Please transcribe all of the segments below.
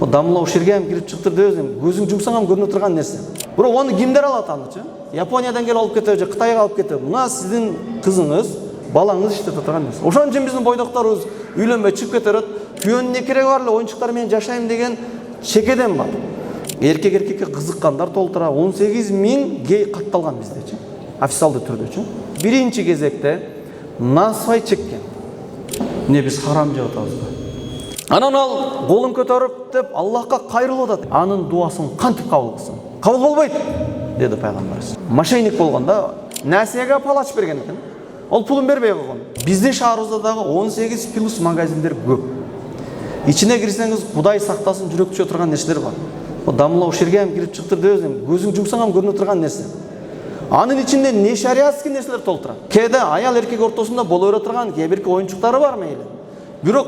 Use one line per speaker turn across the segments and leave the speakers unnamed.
Дамылау шерге кирип чыктыр деп көзүң жумсаң көрүнө турган нерсе. Бирок оны кимдер алат анычы? Япониядан келип алып кетип же Кытайга алып кетип. Мына сиздин кызыңыз, балаңыз иштетип турган нерсе. Ошон үчүн биздин бойдокторубуз үйлөнбөй чыгып кетерет. Күйөөнүн не кереги бар эле оюнчуктар менен жашайм деген чекеден бар. Эркекке кызыккандар толтура 18.000 гей катталган биздечи. Официалдуу түрдөчү. Биринчи кезекте насвай чеккен. Не биз харам жеп атабызбы? Анан ал колун көтөрүп деп Аллахка кайрылып атат. Анын дуасын кантип кабыл кылсын? Кабыл болбойт, деди пайгамбарыбыз. Мошенник болгондо нәсиеге палач берген экен. Ол пулун бербей койгон. Биздин шаарыбызда дагы 18 плюс магазиндер көп. Ичине кирсеңиз Кудай сактасын жүрөк түшө турган нерселер бар. Дамылау шерге кирип чыктыр деп көзүң жумсаң көрүнө турган нерсе. Анын ичинде не шариатский нерселер толтура. Кээде аял эркек ортосунда боло бере турган кээ бирки оюнчуктары бар мейли. Бирок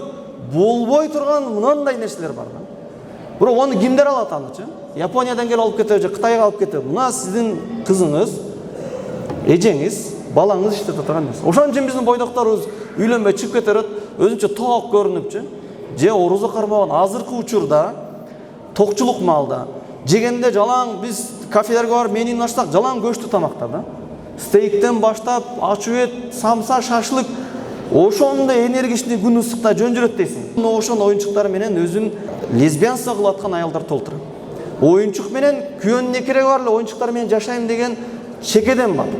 болбой турган мынандай нерселер бар. Бирок оны кимдер алат анычы? Япониядан келип алып кетип же Кытайга алып кетип. Мына сиздин кызыңыз, эжеңиз, балаңыз иштетип турган нерсе. Ошон үчүн биздин бойдокторубуз үйлөнбөй чыгып кетерет, өзүнчө тоок көрүнүпчү. Же оруза кармаган азыркы учурда токчулук маалда жегенде жалаң биз кафелерге барып менин ачсак жалаң көчтү тамактар да. Стейктен баштап ачуу эт, самса, шашлык ошондой энергичный күн ысыкта жөн жүрөт дейсиң. Ошон оюнчуктар менен өзүн лесбиянство кылып аткан аялдар толтура. Оюнчук менен күйөөнүн не кереги бар эле оюнчуктар менен жашайм деген чекеден бар.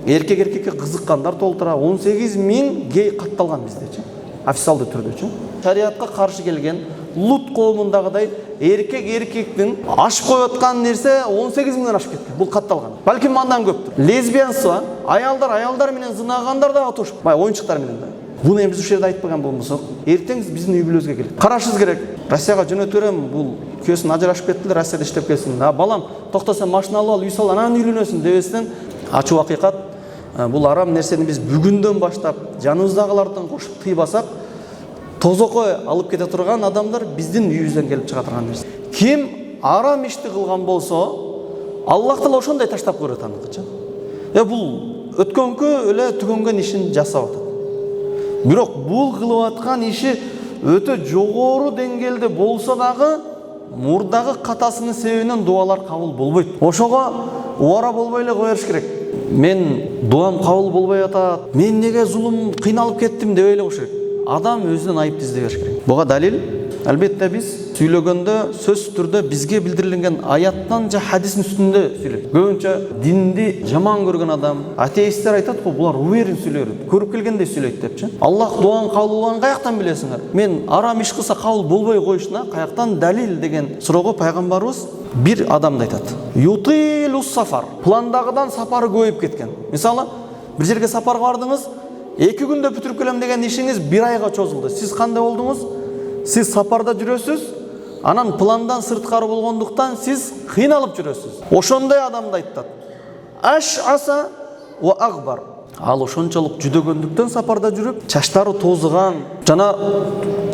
Эркекке кызыккандар толтура 18.000 гей катталган биздечи. Официалдуу түрдөчү. Шариатка каршы келген Лут коомундагыдай эркектин ашып коюп аткан нерсе 18.000 ашып кеткен. Бул катталган. Балким андан көптүр. Лесбиянство, аялдар менен зынагандар да атышып, оюнчуктар менен да. Буну эми биз ушул жерде айтпаган болмосок, эртең биздин үй бүлөбүзгө келет. Карашыбыз керек. Россияга жөнөтүп берем, бул күйөөсүн ажырашып кеттилер, Россияда иштеп келсин. Балам, токто сен машина алып ал, үй сал, анан үйлөнөсүн дебестен, ачуу акыйкат, бул арам нерсени биз бүгүндөн баштап жаныбыздагылардан кошуп тыйбасак, тозокой алып кете турган адамдар биздин үйүбүздөн келип чыга турган нерсе. Ким арам ишти кылган болсо, Аллах Таала ошондой таштап көрөт аныкычы. Бул өткөнкү эле түгөнгөн ишин жасап атат. Бирок бул кылып аткан иши өтө жогору деңгээлде болсо дагы мурдагы катасынын себебинен дуалар кабыл болбойт. Ошого убара болбой эле кое бериш керек. Мен дуам кабыл болбой атат, мен неге зулум кыйналып кеттим дебей эле коюш керек. Адам өзүнөн айып издей бериш керек. Буга далил албетте биз сүйлөгөндө сөзсүз түрдө бизге билдирилген аяттан же хадистин үстүндө сүйлөйт. Көбүнчө динди жаман көргөн адам, атеисттер айтат го, булар уверен сүйлөйт, көрүп келгендей сүйлөйт депчи. Аллах дуан кабыл болгонун каяктан билесиңер? Мен арам иш кылса кабыл болбой коюшуна каяктан далил деген суроого пайгамбарыбыз бир адамды айтат. Ютилус сафар. Пландагыдан сапары көбөйүп кеткен. Мисалы, бир жерге сапарга бардыңыз, 2 күндө бүтүрүп келем деген ишиңиз 1 айга чозулду. Сиз кандай болдуңуз? Сиз сапарда жүрөсүз, анан пландан сырткары болгондуктан сиз кыйналып жүрөсүз. Ошондой адамды айтат. Аш'аса ва агбар. Ал ошончолук жүдөгөндүктөн сапарда жүрүп, чачтары тозуган, жана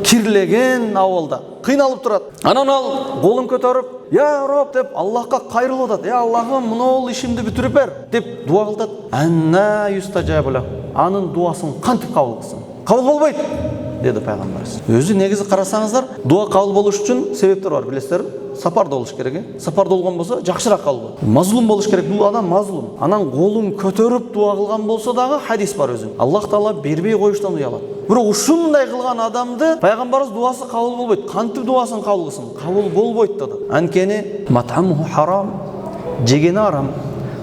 кирлеген абалда кыйналып турат. Анан ал колун көтөрүп, "Я Роб" деп Аллахка кайрылып атат. Аллахым, мына ишимди бүтүрүп бер" деп дуа кылат. Анна юстажабула. Анын дуасын кантип кабыл кылсын? Кабыл болбойт, деди пайгамбарыбыз. Өзү негизи карасаңыздар, дуа кабыл болуш үчүн себептер бар, билесиздерби? Сапарда болуш керек. Сапарда болгон болсо жакшыраак кабыл болот. Мазлум болуш керек. Бул адам мазлум. Анан колун көтөрүп дуа кылган болсо дагы хадис бар өзү. Аллах Таала бербей коюштан уялат. Бирок ушундай кылган адамды пайгамбарыбыз дуасы кабыл болбойт. Кантип дуасын кабыл кылсын? Кабыл болбойт деди. Анткени матамуху харам, жегени арам.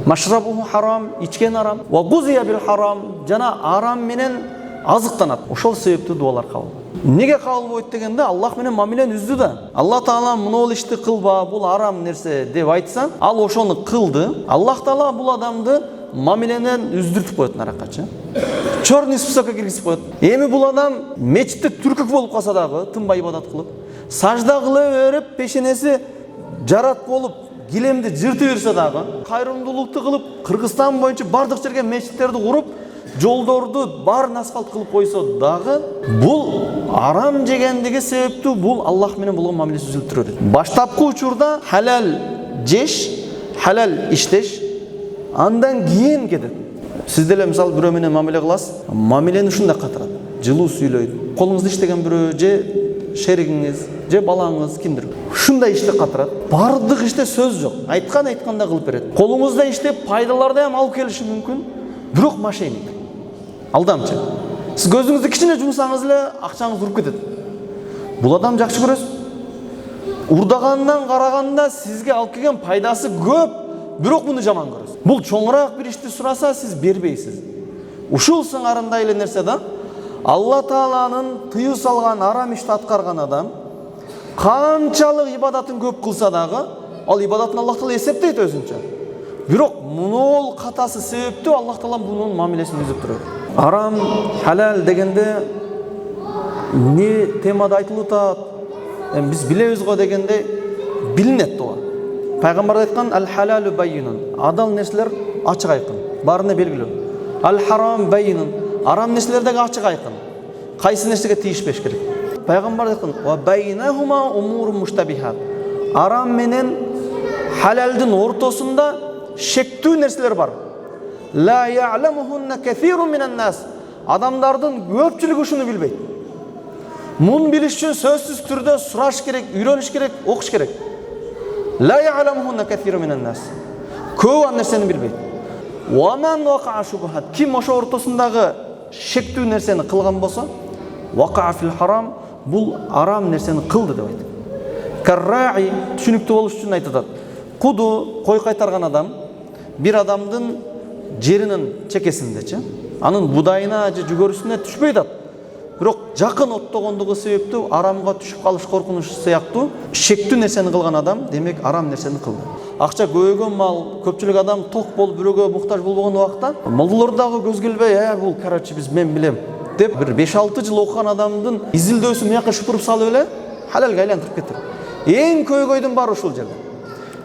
Машрабуху харам, ичкен арам. Ва гузия бил харам, жана арам менен азыктанат. Ошол себептүү дуалар кабыл. Неге кабыл болбойт дегенде, Аллах менен мамилени үздү да. Аллах Таала мына ишти кылба, бул арам нерсе деп айтса, ал ошону кылды. Аллах Таала бул адамды мамиленен үздүртүп коет наракачы. Чорный списокко киргизип коет. Эми бул адам мечитте түркүк болуп калса дагы, тынбай ибадат кылып, сажда кыла берип, пешенеси жарат болуп, килемди жыртып берсе дагы, кайрымдуулукту кылып, Кыргызстан боюнча бардык жерге мечиттерди куруп, жолдорду баарын асфальт кылып койсо дагы, бул арам жегендиги себептүү бул Аллах менен болгон мамилеси үзүлүп турат. Баштапкы учурда халал жеш, халал иштеш, андан кийин кетет. Сиз деле мисалы бирөө менен мамиле кыласыз, мамилени ушундай катырат. Жылуу сүйлөйт. Колуңузда иштеген бирөө же шеригиңиз же балаңыз кимдир ушундай ишти катырат. Бардык иште сөз жок. Айтканда кылып берет. Колуңузда иштеп пайдаларды ham алып келиши мүмкүн. Бирок мошенник. Алдамчы. Сиз көзүңүздү кичине жумсаңыз эле акчаңыз уруп кетет. Бул адам жакшы көрөсүз. Урдагандан караганда сизге алып келген пайдасы көп, бирок муну жаман көрөсүз. Бул чоңураак бир ишти сураса сиз бербейсиз. Ушул сыңарындай эле нерсе да Алла Тааланын тыюу салган арам ишти аткарган адам канчалык ибадатын көп кылса дагы, ал ибадатын Аллах Таала эсептейт өзүнчө. Бирок мунул катасы себептүү Аллах Таала мунун мамилесин үзүп турат. Арам, халал дегенде не темада айтылып атат? Биз билебиз го дегенде билинет туга. Пайгамбар айткан ал-халалу баййинун. Адал нерселер ачык айкын, баарына белгилүү. Ал-харам баййинун. Арам нерселер деги ачык айкын. Кайсы нерсеге тийишпеш керек? Пайгамбар айткан: "Ва байнахума умурун муштабихат." Арам менен халалдын ортосунда шектүү нерселер бар. Ла я'ламухунна кафирун минан нас. Адамдардын көпчүлүгү ушуну билбейт. Мун билиш үчүн сөзсүз түрдө сураш керек, үйрөнүш керек, окуш керек. Ла я'ламухунна кафирун минан нас. Көп ан нерсени билбейт. Ва ман вака'a шубхат. Ким ошо ортосундагы шектүү нерсени кылган болсо, вака'a фил харам, бул арам нерсени кылды деп айтат. Карраи түшүнүктүү болуш үчүн айтат. Куду кой кайтарган адам бир адамдын жеринин чекесиндечи, анын будайына же жүгөрүсүнө түшпөй атат. Бирок жакын оттогондугу себептүү арамга түшүп калыш коркунучу сыяктуу шектүү нерсени кылган адам, демек арам нерсени кылды. Акча көбөйгөн мал, көпчүлүк адам ток болуп бирөөгө муктаж болгон убакта, молдолор дагы көз келбей, бул короче мен билем деп бир 5-6 жыл окуган адамдын изилдөөсүн мыяка шупуруп салып эле халалга айлантырып кетти. Эң көйгөйдүн баары ушул жерде.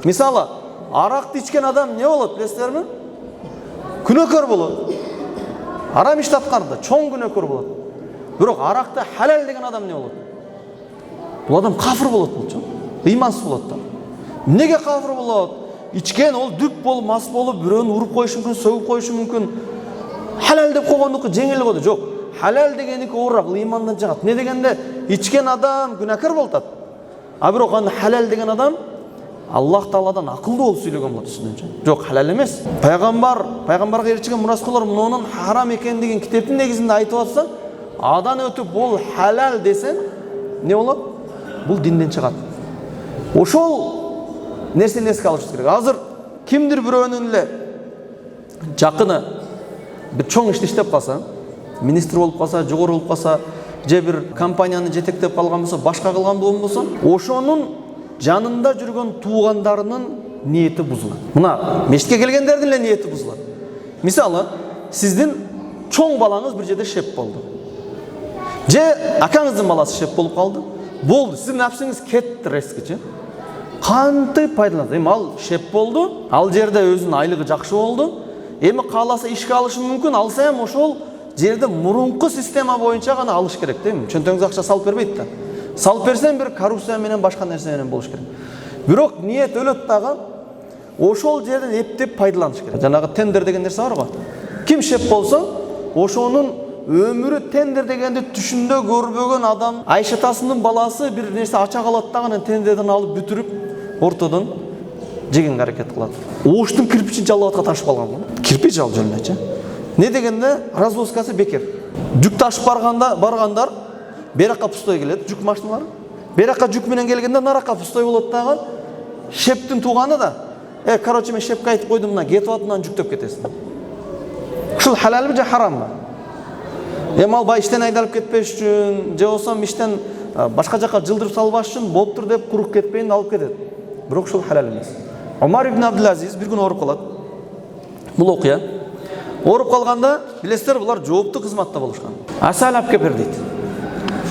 Мисалы, аракты ичкен адам не болот, билесиздерби? Күнөөкөр болот. Арам ишти аткарды, чоң күнөөкөр болот. Бирок аракты халал деген адам не болот? Бул адам кафир болот болчу. Ыймансыз болот да. Неге кафир болот? Ичкен ол дүп болуп, мас болуп, бирөөнү уруп коюшу мүмкүн, сөгүп коюшу мүмкүн. Халал деп койгондуку жеңил болду. Жок. Халал дегеники оорураак, ыймандан жагат. Не дегенде ичкен адам күнөөкөр болот. А бирок аны халал деген адам Аллах Тааладан акылдуу болуп сүйлөгөн болот үстүнчө. Жок, халал эмес. Пайгамбарга ээрчиген мураскалар мунун харам экендигин китептин негизинде айтып атса, адан өтүп бул халал десең, не болот? Бул динден чыгат. Ошол нерсени эске алышыбыз керек. Азыр кимдир бирөөнүн эле жакыны бир чоң ишти иштеп калса, министр болуп калса, жогору болуп калса, же бир компанияны жетектеп калган болсо, башка кылган болсо, ошонун жанында жүргөн туугандарынын ниети бузулат. Мына мешитке келгендердин эле ниети бузулат. Мисалы, сиздин чоң балаңыз бир жерде шеп болду. Же акаңыздын баласы шеп болуп калды. Болду, сиздин напсыңыз кетти резкичи. Кантип пайдаланат? Эми ал шеп болду, ал жерде өзүнүн айлыгы жакшы болду. Эми кааласа ишке алышы мүмкүн, алса эми ошол жерде мурунку система боюнча гана алыш керек, дейм. Чөнтөгүңүзгө акча салып бербейт да. Салып берсең бир коррупция менен башка нерсе менен болуш керек. Бирок ниет өлөт дагы, ошол жерден эптеп пайдаланыш керек. Жанагы тендер деген нерсе бар го. Ким шеп болсо, ошонун өмүрү тендер дегенди түшүндө көрбөгөн адам, Айшатасынын баласы бир нерсе ача калат дагы тендерден алып бүтүрүп, ортодон жегенге аракет кылат. Оштун кирпичин жалап аткан ташып калган го. Кирпич жал жөнүнчө. Не дегенде развозкасы бекер. Жүк ташып баргандар беракка пустой келет, жүк машиналары. Беракка жүк менен келгенде наракка пустой болот дагы. Шептин тууганы да, короче мен шепке айтып койдум, мына кетип атынан жүктөп кетесиң. Ушул халалбы же харамбы? Эми ал иштен айдалып кетпеш үчүн, же болсо иштен башка жака жылдырып салбаш үчүн болуптур деп куруп кетпейин алып кетет. Бирок ушул халал эмес. Омар ибн Абдул-Азиз бир күн ооруп калат. Бул окуя. Ооруп калганда, билесиздер, булар жооптуу кызматта болушкан. Асал алып кепер дейт.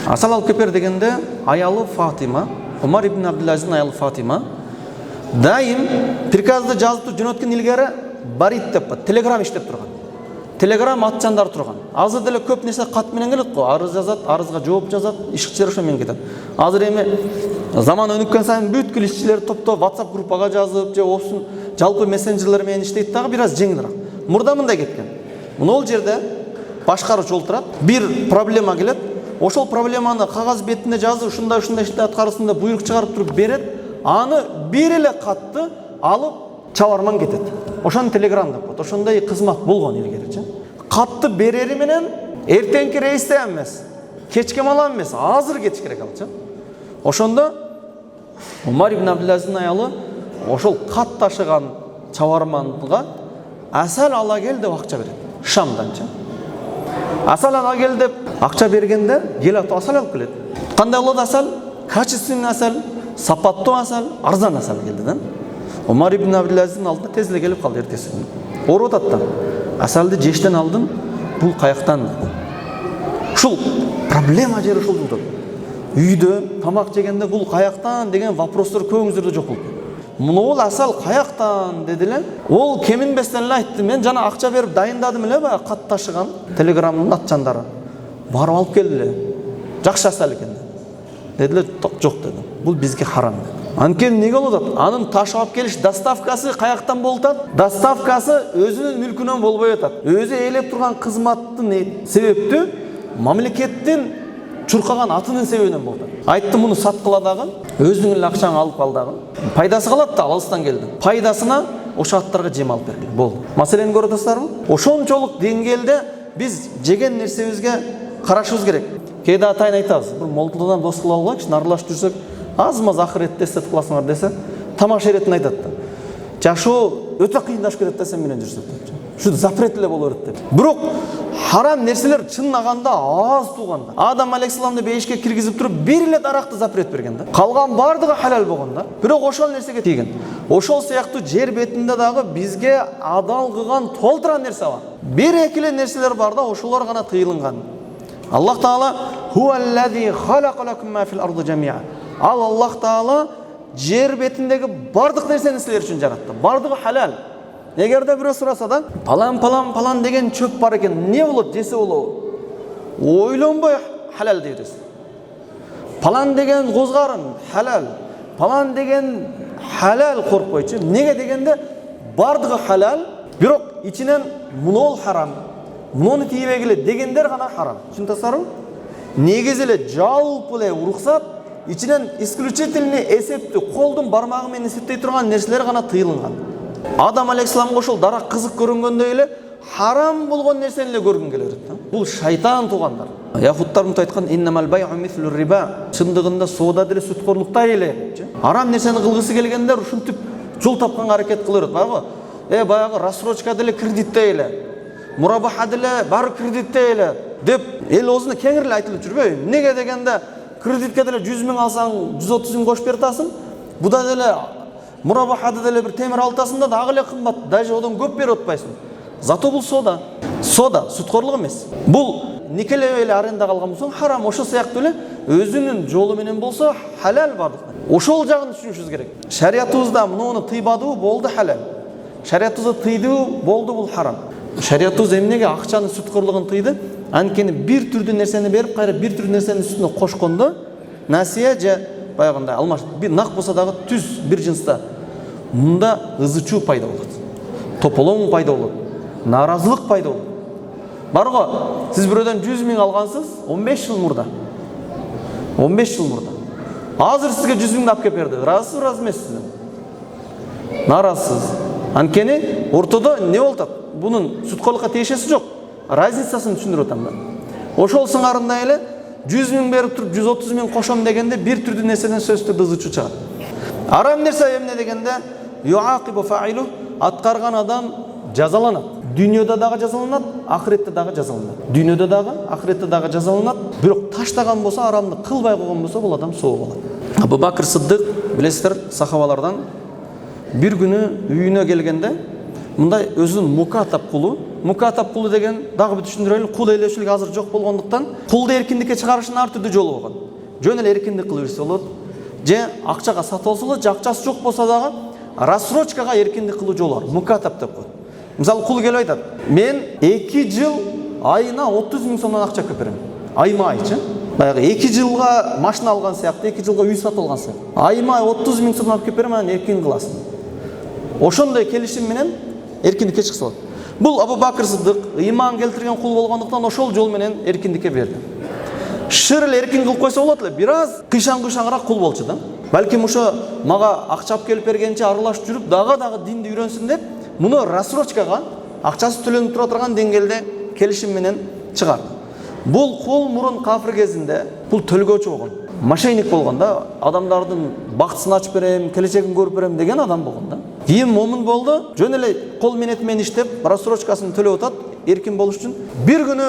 Асал алып кепер дегенде аялы Фатима, Омар ибн Абдул-Азиздин аялы Фатима дайым приказды жазып жөнөткөн илгери барит деп, телеграм иштеп турган. Телеграм атчандар турган. Азыр деле көп нерсе кат менен келет го. Арыз жазат, арызга жооп жазат, ишчилер ошо менен кетет. Азыр эми заман өнүккөн сайын бүткүл ишчилер топтоп WhatsApp группага жазып, же опсун жалпы мессенджерлер менен иштейт дагы бир аз жеңилирээк. Мурда мындай кеткен. Мына ол жерде башкаруучу олтурат, бир проблема келет. ошол проблеманы кагаз бетинде жазып, ушундай ишти аткарсын деп буйрук чыгарып туруп берет. Аны бир эле катты алып чабарман кетет. Ошону телеграм деп коет. Ошондой кызмат болгон илгеричи. Катты берери менен эртеңки рейсте эмес, кечке малам эмес, азыр кетиш керек алчы. Ошондо Умар ибн Абдулазиздин аялы ошол кат ташыган чабарманга асал ала кел деп акча берет. Шамданчы. Асал ала кел деп акча бергенде келет асал алып келет. Кандай болот асал? Качественный асал, сапаттуу асал, арзан асал келди да. Умар ибн Абдулазиздин алдына тез эле келип калды эртеси күнү. Ооруп атат да. Асалды жештен алдым, бул каяктан? Ушул проблема жери ушул болду. Үйдө тамак жегенде бул каяктан деген вопростор көңүңүздөрдө жок болду. Мунул асал каяктан дедиле. Ол кеминбестен эле айтты. Мен жана акча берип дайындадым эле баягы кат ташыган телеграммдын атчандары. Барып алып келдиле. Жакшы асал экен дедиле. Жок дедим. Бул бизге харам деди. Анткени неге болот? Анын ташып алып келиш доставкасы каяктан болуп атат? Доставкасы өзүнүн мүлкүнөн болбой атат. Өзү ээлеп турган кызматтын себептүү мамлекеттин чуркаган атынын себебинен болуп атат. Айттым, муну саткыла дагы, өзүңүн эле акчаңы алып кал дагы. Пайдасы калат да, алыстан келди. Пайдасына ошо аттарга жем алып бергиле. Болду. Маселени көрүп атасыздарбы? Ошончолук деңгээлде биз жеген нерсебизге карашыбыз керек. Кээде атайын айтабыз, бир молдодан дос кылып алгыч, аралашып жүрсөк, аз-маз ахиретте эстетип каласыңар десе, тамаша эретін айтат да. Жашоо өтө кыйындашып кетет да сен менен жүрсөк деп. Шу запрет эле боло берет деп. Бирок харам нерселер чыннаганда аз туганда. Адам алейхиссаламды бейишке киргизип туруп бир эле даракты запрет берген да. Калган бардыгы халал болгон да. Бирок ошол нерсеге тийген. Ошол сыяктуу жер бетинде дагы бизге адал кылган толтура нерсе бар. Бир эки эле нерселер бар да, ошолор гана тыйылган. Аллах Таала хуаллази халака лакум ма фил арди жамиа. Ал Аллах Таала жер бетиндеги бардык нерсени силер үчүн жаратты. Бардыгы халал. Эгерде бирөө сураса да, палан деген чөп бар экен, не болот, жесе болобу? Ойлонбой халал дейбиз. Палан деген козгарын халал. Палан деген халал коркпойчу. Неге дегенде бардыгы халал, бирок ичинен мунол харам. Муну тийбегиле дегендер гана харам. Түшүнөсүзбү? Негизи эле жалпы эле уруксат, ичинен исключительный эсептүү колдун бармагы менен эсептей турган нерселер гана тыйылган. Адам алейхиссаламга ошол дарак кызык көрүнгөндөй эле харам болгон нерсени эле көргүн келе берет да. Бул шайтан туугандар. Яхудтар мынтип айткан: "Иннамал бай'у мислу риба." Чындыгында соода деле сүткөрлүктай эле депчи. Харам нерсени кылгысы келгендер ушинтип жол тапканга аракет кылып берет. Баягы рассрочка деле кредиттей эле. Мурабаха деле баары кредиттей эле деп эл оозуна кеңири эле айтылып жүрбөйбү? Неге дегенде кредитке деле 100 миң алсаң 130 миң кош берип атасың. Буда деле мурабахада деле бир темир алтасың да дагы эле кымбат, даже одан көп берип атпайсың. Зато бул сода. Сода сүткөрлүк эмес. Бул никелеп эле арендага алган болсоң харам, ошол сыяктуу эле өзүнүн жолу менен болсо халал бардык. Ошол жагын түшүнүшүбүз керек. Шариятыбызда муну тыйбадуу болду халал. Шариятыбызда тыйдуу болду бул харам. Шариятыбыз эмнеге акчанын сүткөрлүгүн тыйды? Анткени бир түрдүү нерсени берип, кайра бир түрдүү нерсенин үстүнө кошкондо насия же баягындай алмаш бир нак болсо дагы түз бир жынста мында ызычуу пайда болот. Тополоң пайда болот. Наразылык пайда болот. Барго, сиз бирөөдөн 100 миң алгансыз 15 жыл мурда. 15 жыл мурда. Азыр сизге 100 миңди алып кеп берди. Ыраазысыз, ыраазы эмессиз? Наразысыз. Анткени ортодо не болот? Бунун сүткөрлүккө тиешеси жок. Разницасын түшүндүрүп атам да. Ошол сыңарында эле 100 миң берип туруп 130 миң кошом дегенде бир түрдүү нерседен сөзсүз түрдө ызычуу чыгат. Арам нерсе эмне дегенде юақибу фаилу, аткарган адам жазаланат. Дүйнөдө дагы жазаланат, ахиретте дагы жазаланат. Дүйнөдө дагы, ахиретте дагы жазаланат. Бирок таштаган болсо, арамды кылбай койгон болсо, бул адам соо болот. Абу Бакр Сыддык, билесиздер, сахабалардан бир күнү үйүнө келгенде мындай өзүнүн мукатап кулу деген дагы бир түшүндүрөлү, кул ээлөөчүлүк азыр жок болгондуктан кулду эркиндикке чыгарыштын ар түрдүү жолу болгон. Жөн эле эркиндик кылып берсе болот, же акчага сатып алса болот, же акчасы жок болсо дагы рассрочкага эркиндик кылуу жолу бар. Мукатап деп коет. Мисалы кул келип айтат: "Мен 2 жыл айына 30 миң сомдон акча көп берем." Айма айчы. Баягы 2 жылга машина алган сыяктуу, 2 жылга үй сатып алган сыяктуу. Айма 30 миң сомдон алып кеп берем, анан эркин кыласың. Ошондой келишим менен эркиндикке чыкса болот. Бул Абу Бакр Сыддык ыйман келтирген кул болгондуктан ошол жол менен эркиндикке берди. шыр эле эркин кылып койсо болот эле, бир аз кыйшаң-кыйшаңыраак кул болчу да. Балким ошо мага акча алып келип бергенче аралашып жүрүп, дагы динди үйрөнсүн деп, муну рассрочкага, акчасы төлөнүп тура турган деңгээлде келишим менен чыгарды. Бул кул мурун кафир кезинде бул төлгөөчү болгон. Мошенник болгон да, адамдардын бактысын ачып берем, келечегин көрүп берем деген адам болгон да. Кийин момун болду, жөн эле кол менен иштеп, рассрочкасын төлөп атат, эркин болуш үчүн бир күнү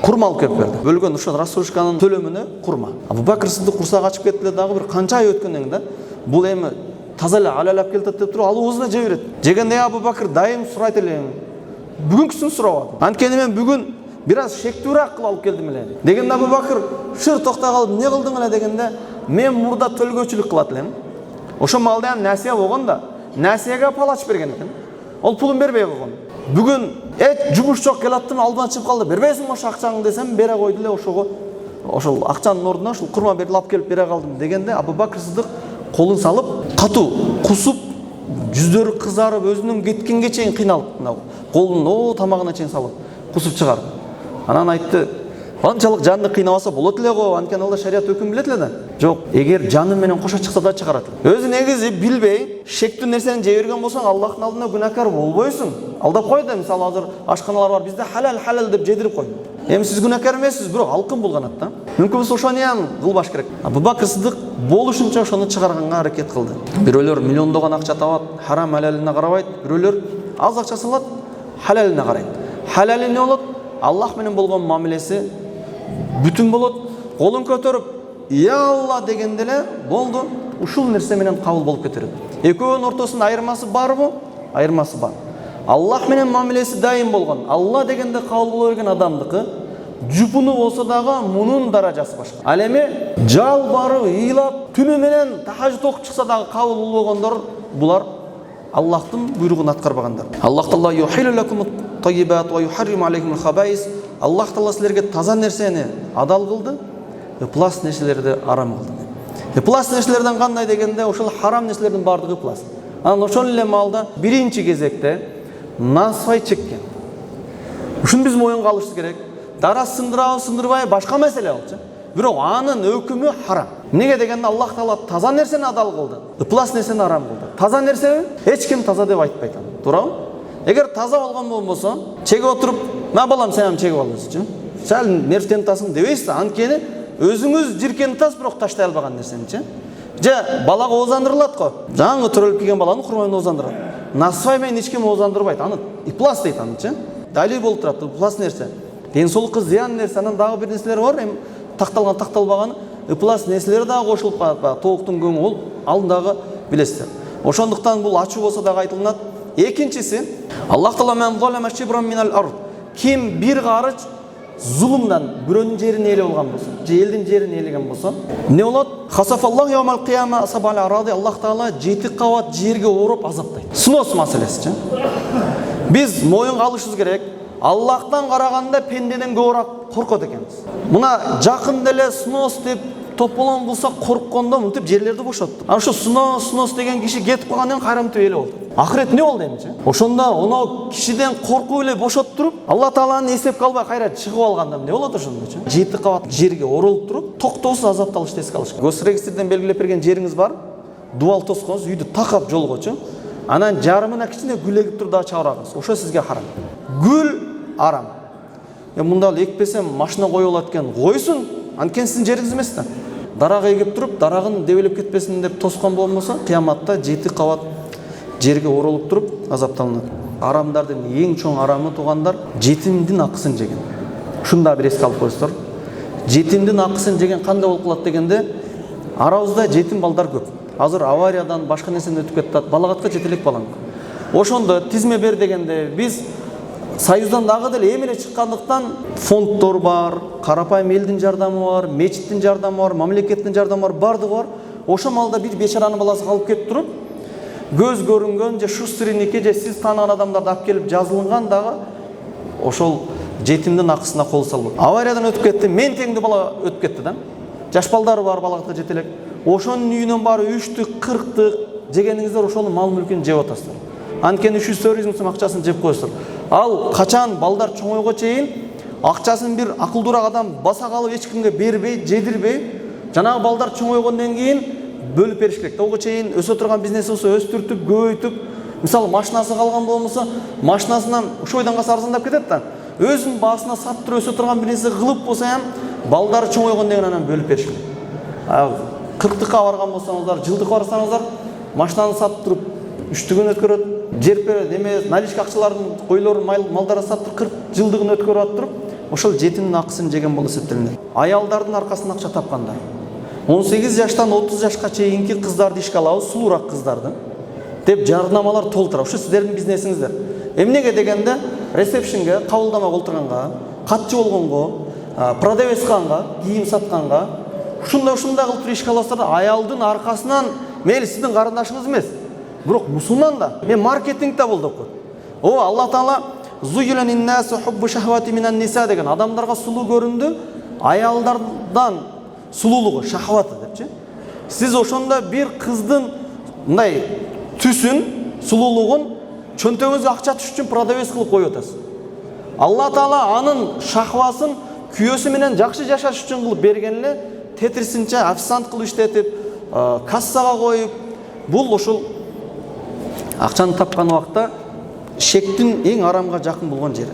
курма алып келип берди. Бөлгөн ошо рассрочканын төлөмүнө курма. Абу Бакр Сыдык курсак ачып кетти эле, дагы бир канча ай өткөндөн кийин да, бул эми таза эле алалап келатат деп туруп, ал оозуна жей берет. Жегенде Абу Бакр дайым сурайт эле. Бүгүнкүсүн сурабады. Анткени мен бүгүн бир аз шектүүрөөк кылып алып келдим эле. Дегенде Абу Бакр шыр токтой калып, эмне кылдың эле дегенде, мен мурда төлгөөчүлүк кылат элем. Ошо малда ham насия болгон да, насияга пал ачып берген экен. Ол пулун бербей койгон. Бүгүн жумуш жок келаттым, алдыма чыгып калды. Бербейсиңби ошо акчаңды десем, бере койду эле ошого. Ошол акчанын ордуна ушул курма берип алып келип бере калдым дегенде, Абу Бакр Сыдык колун салып, катуу кусуп, жүздөрү кызарып, өзүнүн кеткенге чейин кыйналып, колун тамагына чейин салып, кусуп чыгарды. Анан айтты, канчалык жанды кыйнабаса болот эле го, анткени алар шарият өкүм билет эле да. Жок, эгер жаны менен кошо чыкса да чыгарат. Өзү негизи билбей, шектүү нерсени жей берген болсоң, Аллахтын алдында күнәкар болбойсуң. Алдап кой да, мисалы азыр ашканалар бар, бизде халал деп жедирип кой. Эми сиз күнәкар эмессиз, бирок алкын булганат да. Мүмкүн болсо ошону ham кылбаш керек. Абу Бакр Сыдык болушунча ошону чыгарганга аракет кылды. Бирөөлөр миллиондогон акча табат, харам халалына карабайт, бирөөлөр аз акча салат, халалына карайт. Халали эмне болот? Аллах менен болгон мамилеси бүтүн болот. Колун көтөрүп, "Я Алла" дегенде эле болду. Ушул нерсе менен кабыл болуп кетет. Экөөнүн ортосунда айырмасы барбы? Айырмасы бар. Аллах менен мамилеси дайым болгон. Алла дегенде кабыл боло берген адамдыкы жупуну болсо дагы мунун даражасы башка. Ал эми жалбарып, ыйлап, түнү менен тахажжуд окуп чыкса дагы кабыл болбогондор, булар Аллахтын буйругун аткарбагандар. Аллах Таала юхилу лакум ат-таййибат ва юхарриму алейкум ал-хабаис. Аллах Таала силерге таза нерсени адал кылды, ыплас нерселерди арам кылды. Ыплас нерселерден кандай дегенде, ошол харам нерселердин бардыгы ыплас. Анан ошол эле маалда биринчи кезекте насвай чеккен. Ушун биз моюнга алышыбыз керек. Дара сындырабы, сындырбай башка маселе болчу. Бирок анын өкүмү харам. Эмнеге дегенде Аллах Таала таза нерсени адал кылды, ыплас нерсени арам кылды. Таза нерсени эч ким таза деп айтпайт. Туурабы? Эгер таза болгон болбосо, чегип отуруп, "Ма балам, сен ham чегип ал" десечи. Сәл нервтенип атасың дебейсиз, анткени өзүңүз жиркенип атасыз, бирок таштай албаган нерсеничи. Же балага оозандырылат го. Жаңы төрөлүп келген баланы курман оозандырат. Насвай менен эч ким оозандырбайт. Аны ыплас дейт анычы. Далил болуп турат, ыплас нерсе. Ден соолукка зыян нерсе, анан дагы бир нерселер бар, эми такталган, такталбаган, ыплас нерселер дагы кошулуп калат. Тоуктун көңү ол алдындагы билесиздер. Ошондуктан бул ачуу болсо дагы айтылат. Экинчиси, Аллах Таала мен залама шибран минал ард. Ким бир карыч зулумдан бирөөнүн жерин ээлеп алган болсо, же элдин жерин ээлеген болсо, эмне болот? Хасафаллаху яумал кияма асабал аради. Аллах Таала 7 кабат жерге ороп азаптайт. Снос маселесичи. Биз моюнга алышыбыз керек. Аллахтан караганда пендеден көбүрөөк коркот экенбиз. Мына жакында эле снос деп тополон кылса корккондо мынтип жерлерди бошотту. Ана ошо снос деген киши кетип калгандан кайрамтып эле болду. Ахирет эмне болду эмичи? Ошондо оноо кишиден коркуп эле бошоттуруп, Алла Тааланы эстеп калбай кайра чыгып алганда эмне болот ошондочу? 7 кабат жерге оролуп туруп, токтоосуз азапталышты эске алыш керек. Госрегистрден белгилеп берген жериңиз бар, дубал тоскоңуз, үйдү такап жолгочу. Анан жарымына кичине гүл эгип туруп дагы чабырагыз. Ошо сизге харам. Гүл арам. Мында экпесем машина коюп алат экен, койсун. Анткени сиздин жериңиз эмес да. Дарак эгип туруп, дарагын дебелеп кетпесин деп тоскон болмосо, кыяматта 7 кабат жерге оролуп туруп азапталынат. Арамдардын эң чоң арамы туугандар жетимдин акысын жеген. Ушунда бир эске алып коесуздар. Жетимдин акысын жеген кандай болуп калат дегенде, арабызда жетим балдар көп. Азыр авариядан башка нерседен өтүп кетет, балагатка жете элек балаң. Ошондо тизме бер дегенде биз Союздан дагы деле эми эле чыккандыктан фонддор бар, карапайым элдин жардамы бар, мечиттин жардамы бар, мамлекеттин жардамы бар, бардыгы бар. Ошол малда бир бечаранын баласы калып кетип туруп, көз көрүнгөн же шустриники же сиз тааныган адамдарды алып келип жазылган дагы ошол жетимдин акысына кол салып. Авариядан өтүп кетти, мен теңдүү бала өтүп кетти да. Жаш балдары бар, балагатка жете элек. Ошонун үйүнөн баары 3-тік, 40-тік жегениңиздер ошонун мал мүлкүн жеп атасыздар. Анткени 300 сом акчасын жеп коесуздар. Ал качан балдар чоңойго чейин акчасын бир акылдуураак адам баса калып эч кимге бербей, жедирбей, жанагы балдар чоңойгондон кийин бөлүп бериш керек. Толго чейин өсө турган бизнес болсо өстүртүп, көбөйтүп, мисалы машинасы калган болмосо, машинасынан ошол бойдан калса арзандап кетет да. Өзүнүн баасына сатып туруп өсө турган бизнес кылып болсо ham балдары чоңойгондон кийин анан бөлүп бериш керек. 40-тыкка барган болсоңуздар, жылдыкка барсаңыздар, машинаны сатып туруп 3-түгүн өткөрөт, жерпе неме наличка акчаларын, койлорун, малдарын сатып 40 жылдыгын өткөрүп туруп, ошол жетимдин акысын жеген болуп эсептелинет. Аялдардын аркасынан акча тапкандар. 18 жаштан 30 жашка чейинки кыздарды ишке алабыз, сулуураак кыздарды деп жардамалар толтура. Ошо сиздердин бизнесиңиздер. Эмнеге дегенде, ресепшнге, кабылдамага олтурганга, катчы болгонго, продавецканга, кийим сатканга, ушундай кылып туруп ишке аласыздар да, аялдын аркасынан, мейли сиздин карындашыңыз эмес, бирок мусулман да. Мен маркетингде болдук. Алла Таала зуйилан иннасу хуббу шахвати минан ниса деген, адамдарга сулуу көрүндү, аялдардан сулуулугу, шахваты депчи. Сиз ошондо бир кыздын мындай түсүн, сулуулугун чөнтөгүңүзгө акча түшүш үчүн продавец кылып коюп атасыз. Алла Таала анын шахвасын күйөөсү менен жакшы жашаш үчүн кылып берген эле, тетрисинче официант кылып иштетип, кассага коюп, бул ошол акчаны тапкан убакта шектин эң арамга жакын болгон жери.